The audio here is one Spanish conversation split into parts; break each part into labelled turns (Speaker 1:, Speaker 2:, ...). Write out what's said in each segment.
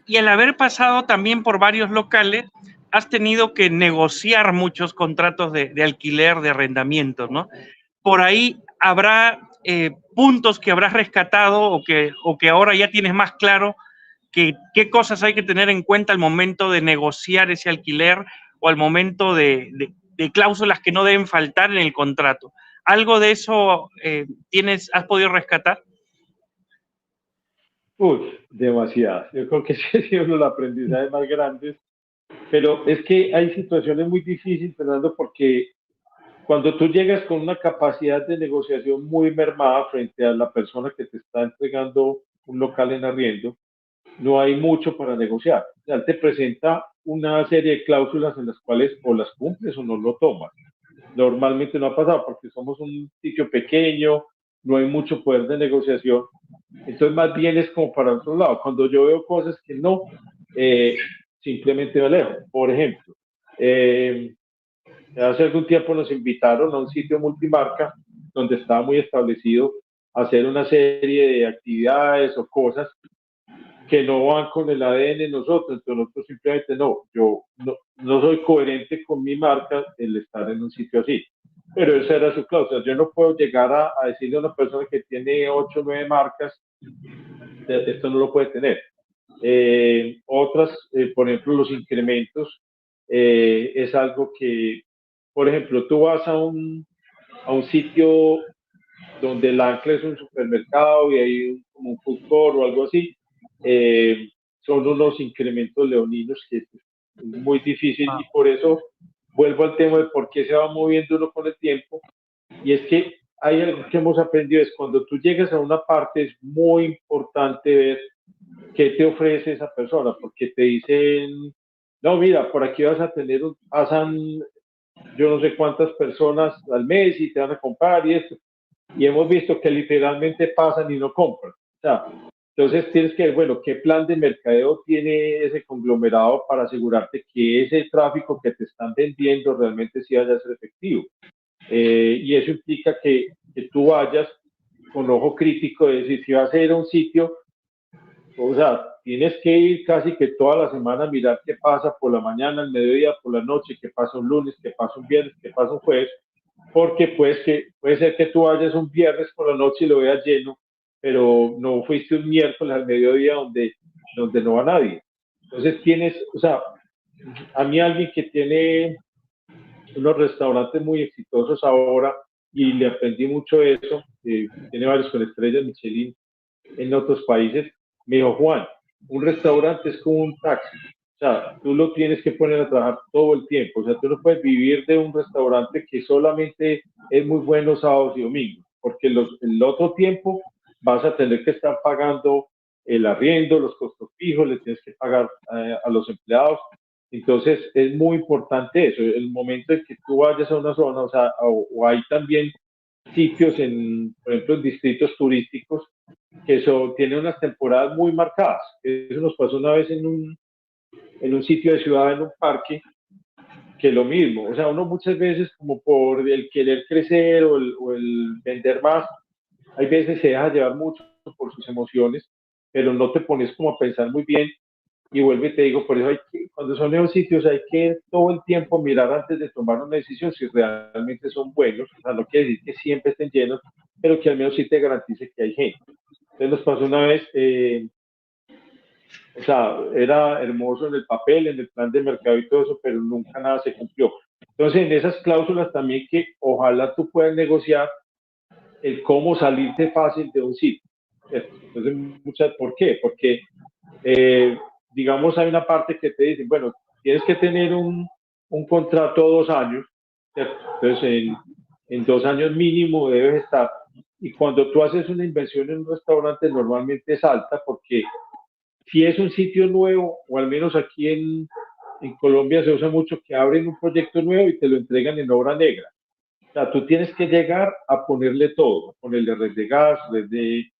Speaker 1: y al haber pasado también por varios locales, has tenido que negociar muchos contratos de alquiler, de arrendamiento, ¿no? Por ahí habrá puntos que habrás rescatado o que ahora ya tienes más claro que qué cosas hay que tener en cuenta al momento de negociar ese alquiler o al momento de cláusulas que no deben faltar en el contrato. ¿Algo de eso has podido rescatar?
Speaker 2: Uy, demasiado. Yo creo que ese ha sido uno de los aprendizajes más grandes, pero es que hay situaciones muy difíciles, Fernando, porque cuando tú llegas con una capacidad de negociación muy mermada frente a la persona que te está entregando un local en arriendo, no hay mucho para negociar. O sea, él te presenta una serie de cláusulas en las cuales o las cumples o no lo tomas. Normalmente no ha pasado porque somos un sitio pequeño, no hay mucho poder de negociación. Entonces, más bien es como para otro lado. Cuando yo veo cosas que no, eh, simplemente me alejo. Por ejemplo, eh, hace algún tiempo nos invitaron a un sitio multimarca donde estaba muy establecido hacer una serie de actividades o cosas que no van con el ADN de nosotros, entonces nosotros simplemente no, yo no soy coherente con mi marca el estar en un sitio así. Pero esa era su cláusula. Yo no puedo llegar a decirle a una persona que tiene 8 o 9 marcas, esto no lo puede tener. Otras, por ejemplo, los incrementos, es algo que, por ejemplo, tú vas a un sitio donde el ancla es un supermercado y hay como un food court o algo así, eh, son unos incrementos leoninos que es muy difícil y por eso vuelvo al tema de por qué se va moviendo uno con el tiempo y es que hay algo que hemos aprendido, es cuando tú llegas a una parte es muy importante ver qué te ofrece esa persona, porque te dicen, no, mira, por aquí vas a tener, pasan yo no sé cuántas personas al mes y te van a comprar y esto, y hemos visto que literalmente pasan y no compran. O sea, entonces tienes que ver, bueno, qué plan de mercadeo tiene ese conglomerado para asegurarte que ese tráfico que te están vendiendo realmente sí vaya a ser efectivo. Y eso implica que tú vayas con ojo crítico de decir, si vas a ir a un sitio, o sea, tienes que ir casi que toda la semana a mirar qué pasa por la mañana, al mediodía, por la noche, qué pasa un lunes, qué pasa un viernes, qué pasa un jueves, porque puede ser que tú vayas un viernes por la noche y lo veas lleno, pero no fuiste un miércoles al mediodía donde no va nadie. Entonces tienes, o sea, a mí alguien que tiene unos restaurantes muy exitosos ahora y le aprendí mucho eso, tiene varios con estrellas Michelin en otros países, me dijo, Juan, un restaurante es como un taxi. O sea, tú lo tienes que poner a trabajar todo el tiempo. O sea, tú no puedes vivir de un restaurante que solamente es muy bueno sábados y domingos, porque el otro tiempo vas a tener que estar pagando el arriendo, los costos fijos, le tienes que pagar a los empleados. Entonces, es muy importante eso, el momento en que tú vayas a una zona, o sea, o hay también sitios por ejemplo, en distritos turísticos que eso tiene unas temporadas muy marcadas. Eso nos pasó una vez en un sitio de ciudad, en un parque, que lo mismo. O sea, uno muchas veces como por el querer crecer o el vender más, hay veces se deja llevar mucho por sus emociones, pero no te pones como a pensar muy bien y vuelve y te digo, por eso cuando son esos sitios hay que todo el tiempo mirar antes de tomar una decisión si realmente son buenos, o sea, no quiere decir que siempre estén llenos, pero que al menos sí te garantice que hay gente. Entonces nos pasó una vez, o sea, era hermoso en el papel, en el plan de mercado y todo eso, pero nunca nada se cumplió. Entonces, en esas cláusulas también que ojalá tú puedas negociar el cómo salirte fácil de un sitio. Entonces, ¿por qué? Porque, digamos, hay una parte que te dicen, bueno, tienes que tener un contrato a 2 años, ¿cierto? Entonces, en 2 años mínimo debes estar. Y cuando tú haces una inversión en un restaurante, normalmente es alta porque si es un sitio nuevo, o al menos aquí en Colombia se usa mucho que abren un proyecto nuevo y te lo entregan en obra negra. O sea, tú tienes que llegar a ponerle todo, ponerle red de gas, red de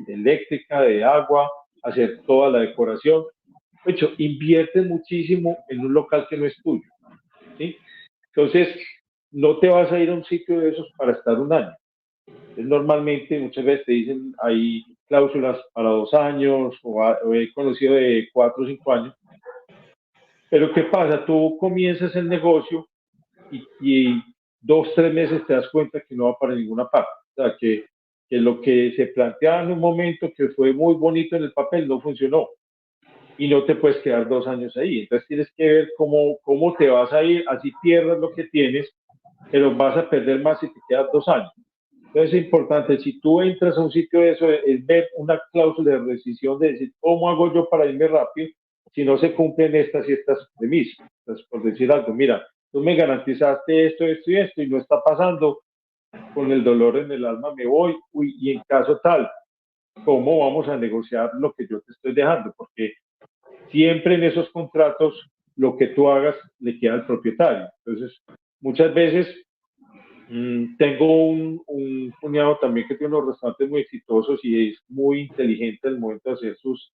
Speaker 2: eléctrica, de agua, hacer toda la decoración. De hecho, invierte muchísimo en un local que no es tuyo, ¿sí? Entonces, no te vas a ir a un sitio de esos para estar un año. Normalmente, muchas veces te dicen, hay cláusulas para 2 años o he conocido de 4 o 5 años. Pero ¿qué pasa? Tú comienzas el negocio y 2, 3 meses te das cuenta que no va para ninguna parte. O sea, que lo que se planteaba en un momento que fue muy bonito en el papel no funcionó y no te puedes quedar 2 años ahí. Entonces tienes que ver cómo te vas a ir, así pierdas lo que tienes, pero vas a perder más si te quedas 2 años. Entonces es importante, si tú entras a un sitio de eso, es ver una cláusula de rescisión de decir, ¿cómo hago yo para irme rápido si no se cumplen estas y estas premisas? Entonces, por decir algo, mira, tú me garantizaste esto, esto y esto, y no está pasando, con el dolor en el alma me voy, uy, y en caso tal, ¿cómo vamos a negociar lo que yo te estoy dejando? Porque siempre en esos contratos, lo que tú hagas le queda al propietario. Entonces, muchas veces tengo un cuñado también que tiene unos restaurantes muy exitosos y es muy inteligente al momento de hacer sus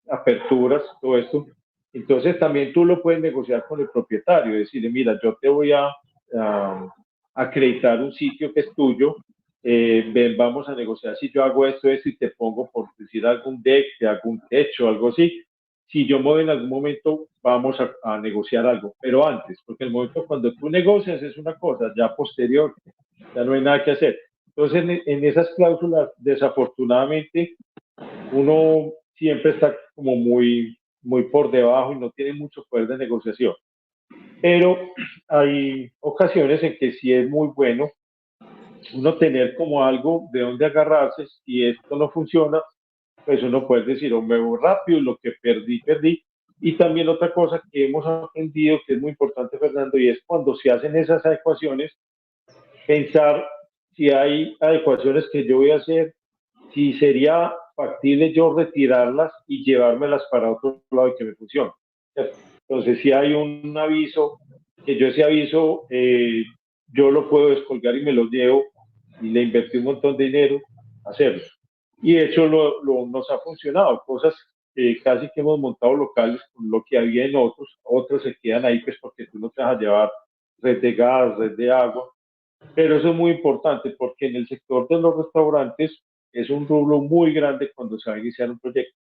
Speaker 2: aperturas, todo esto. Entonces también tú lo puedes negociar con el propietario, decirle, mira, yo te voy a acreditar un sitio que es tuyo, ven, vamos a negociar si yo hago esto y te pongo, por decir algún deck, te hago un techo, algo así. Si yo me voy en algún momento, vamos a negociar algo, pero antes, porque el momento cuando tú negocias es una cosa, ya posterior, ya no hay nada que hacer. Entonces, en esas cláusulas, desafortunadamente, uno siempre está como muy por debajo y no tiene mucho poder de negociación. Pero hay ocasiones en que sí es muy bueno uno tener como algo de donde agarrarse. Si esto no funciona, pues uno puede decir, o me voy rápido, lo que perdí, perdí. Y también otra cosa que hemos aprendido que es muy importante, Fernando, y es cuando se hacen esas adecuaciones, pensar si hay adecuaciones que yo voy a hacer, si sería factible yo retirarlas y llevármelas para otro lado y que me funcione. Entonces, si hay un aviso, que yo ese aviso, yo lo puedo descolgar y me lo llevo y le invertí un montón de dinero a hacerlo. Y de hecho nos ha funcionado, cosas casi que hemos montado locales con lo que había en otros se quedan ahí pues porque tú no te vas a llevar red de gas, red de agua, pero eso es muy importante porque en el sector de los restaurantes es un rubro muy grande cuando se va a iniciar un proyecto.